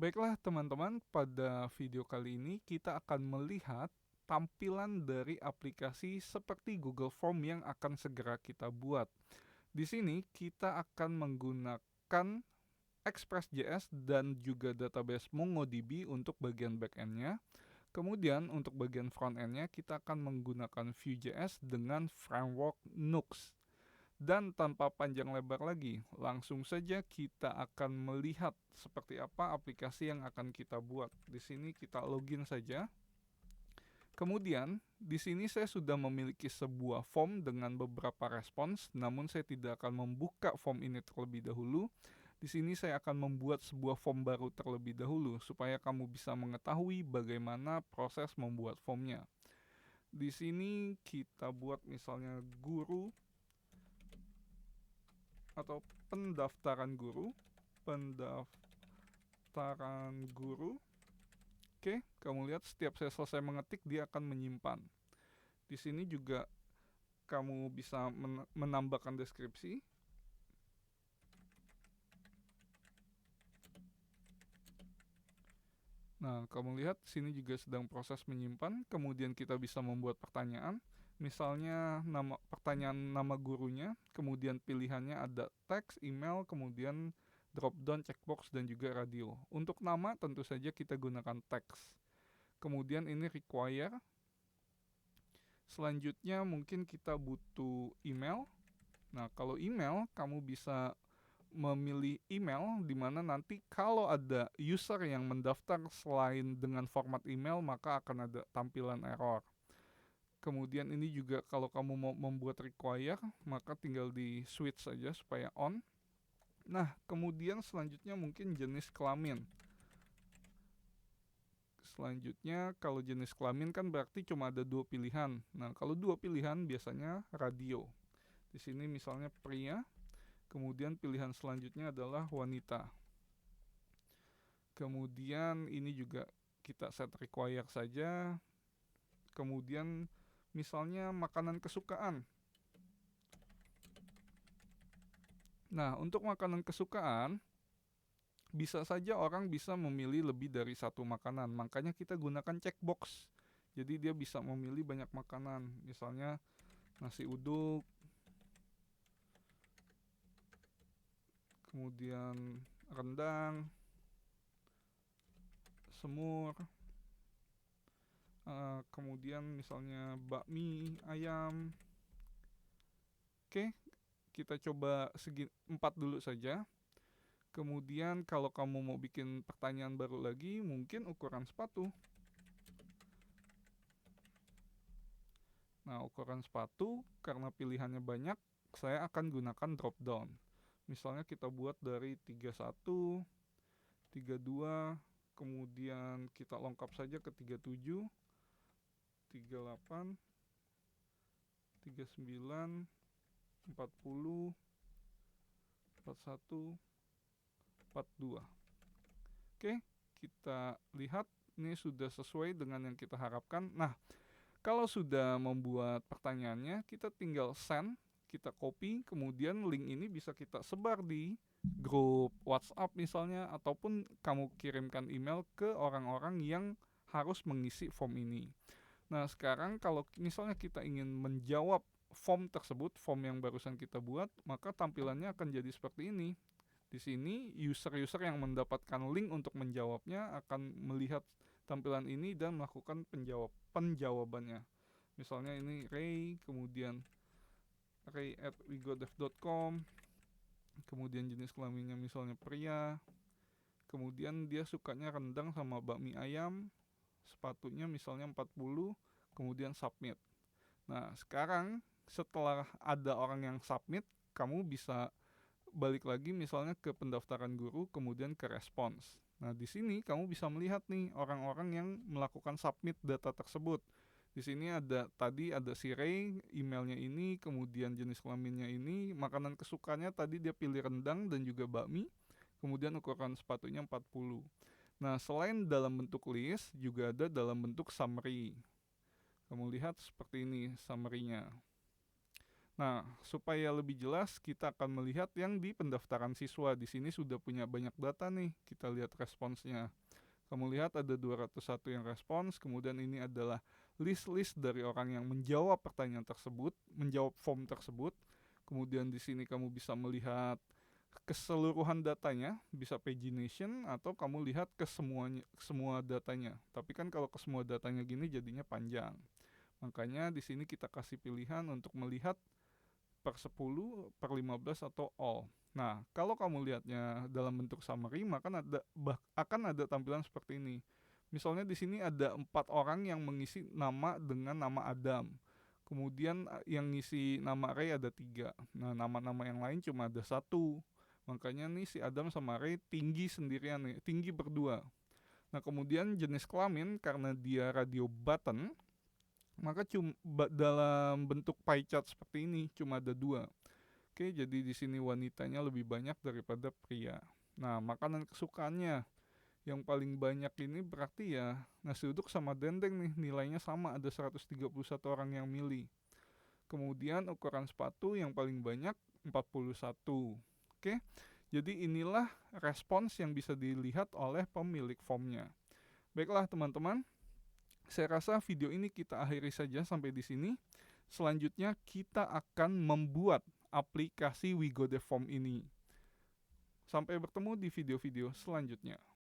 Baiklah teman-teman, pada video kali ini kita akan melihat tampilan dari aplikasi seperti Google Form yang akan segera kita buat. Di sini kita akan menggunakan Express.js dan juga database MongoDB untuk bagian backend-nya. Kemudian untuk bagian front-end-nya kita akan menggunakan Vue.js dengan framework Nux. Dan tanpa panjang lebar lagi, langsung saja kita akan melihat seperti apa aplikasi yang akan kita buat. Di sini kita login saja. Kemudian, di sini saya sudah memiliki sebuah form dengan beberapa respons, namun saya tidak akan membuka form ini terlebih dahulu. Di sini saya akan membuat sebuah form baru terlebih dahulu, supaya kamu bisa mengetahui bagaimana proses membuat formnya. Di sini kita buat misalnya guru atau pendaftaran guru. Oke, kamu lihat setiap saya selesai mengetik dia akan menyimpan. Di sini juga kamu bisa menambahkan deskripsi. Nah, kamu lihat sini juga sedang proses menyimpan. Kemudian kita bisa membuat pertanyaan. Misalnya nama gurunya, kemudian pilihannya ada teks, email, kemudian drop down checkbox dan juga radio. Untuk nama tentu saja kita gunakan teks. Kemudian ini require. Selanjutnya mungkin kita butuh email. Nah, kalau email kamu bisa memilih email di mana nanti kalau ada user yang mendaftar selain dengan format email maka akan ada tampilan error. Kemudian ini juga kalau kamu mau membuat require maka tinggal di switch saja supaya on. Nah, kemudian selanjutnya mungkin jenis kelamin. Selanjutnya kalau jenis kelamin kan berarti cuma ada dua pilihan. Nah, kalau dua pilihan biasanya radio. Di sini misalnya pria, kemudian pilihan selanjutnya adalah wanita. Kemudian ini juga kita set require saja. Kemudian misalnya makanan kesukaan. Nah, untuk makanan kesukaan bisa saja orang bisa memilih lebih dari satu makanan. Makanya kita gunakan checkbox. Jadi dia bisa memilih banyak makanan. Misalnya nasi uduk, kemudian rendang, semur, kemudian misalnya bakmi ayam. Oke, kita coba 4 dulu saja. Kemudian kalau kamu mau bikin pertanyaan baru lagi, mungkin ukuran sepatu. Nah, ukuran sepatu karena pilihannya banyak, saya akan gunakan drop down. Misalnya kita buat dari 31, 32, kemudian kita lengkap saja ke 37, 38, 39, 40, 41, 42. Oke, kita lihat ini sudah sesuai dengan yang kita harapkan. Nah, kalau sudah membuat pertanyaannya, kita tinggal send, kita copy, kemudian link ini bisa kita sebar di grup WhatsApp misalnya, ataupun kamu kirimkan email ke orang-orang yang harus mengisi form ini. Nah, sekarang kalau misalnya kita ingin menjawab form tersebut, form yang barusan kita buat, maka tampilannya akan jadi seperti ini. Di sini user-user yang mendapatkan link untuk menjawabnya akan melihat tampilan ini dan melakukan penjawabannya. Misalnya ini Ray, kemudian ray@wigodev.com, kemudian jenis kelaminnya misalnya pria, kemudian dia sukanya rendang sama bakmi ayam, sepatunya misalnya 40, kemudian submit. Nah, sekarang setelah ada orang yang submit, kamu bisa balik lagi misalnya ke pendaftaran guru, kemudian ke respons. Nah, di sini kamu bisa melihat nih orang-orang yang melakukan submit data tersebut. Di sini ada si Ray, emailnya ini, kemudian jenis kelaminnya ini, makanan kesukaannya tadi dia pilih rendang dan juga bakmi, kemudian ukuran sepatunya 40. Nah, selain dalam bentuk list, juga ada dalam bentuk summary. Kamu lihat seperti ini summary-nya. Nah, supaya lebih jelas kita akan melihat yang di pendaftaran siswa. Di sini sudah punya banyak data nih, kita lihat responsnya. Kamu lihat ada 201 yang respons, kemudian ini adalah list-list dari orang yang menjawab pertanyaan tersebut, menjawab form tersebut. Kemudian di sini kamu bisa melihat keseluruhan datanya, bisa pagination atau kamu lihat ke semuanya, semua datanya. Tapi kan kalau ke semua datanya gini jadinya panjang. Makanya di sini kita kasih pilihan untuk melihat per 10, per 15 atau all. Nah, kalau kamu lihatnya dalam bentuk summary, maka akan ada tampilan seperti ini. Misalnya di sini ada 4 orang yang mengisi nama dengan nama Adam. Kemudian yang ngisi nama Ray ada 3. Nah, nama-nama yang lain cuma ada 1. Makanya nih si Adam sama Ray tinggi sendirian nih, tinggi berdua. Nah, kemudian jenis kelamin karena dia radio button, maka dalam bentuk pie chart seperti ini cuma ada 2. Oke, jadi di sini wanitanya lebih banyak daripada pria. Nah, makanan kesukaannya yang paling banyak ini berarti ya nasi uduk sama dendeng nih, nilainya sama, ada 131 orang yang milih. Kemudian ukuran sepatu yang paling banyak 41. Oke, jadi inilah respons yang bisa dilihat oleh pemilik formnya. Baiklah teman-teman, saya rasa video ini kita akhiri saja sampai di sini. Selanjutnya kita akan membuat aplikasi WeGoDev Form ini. Sampai bertemu di video-video selanjutnya.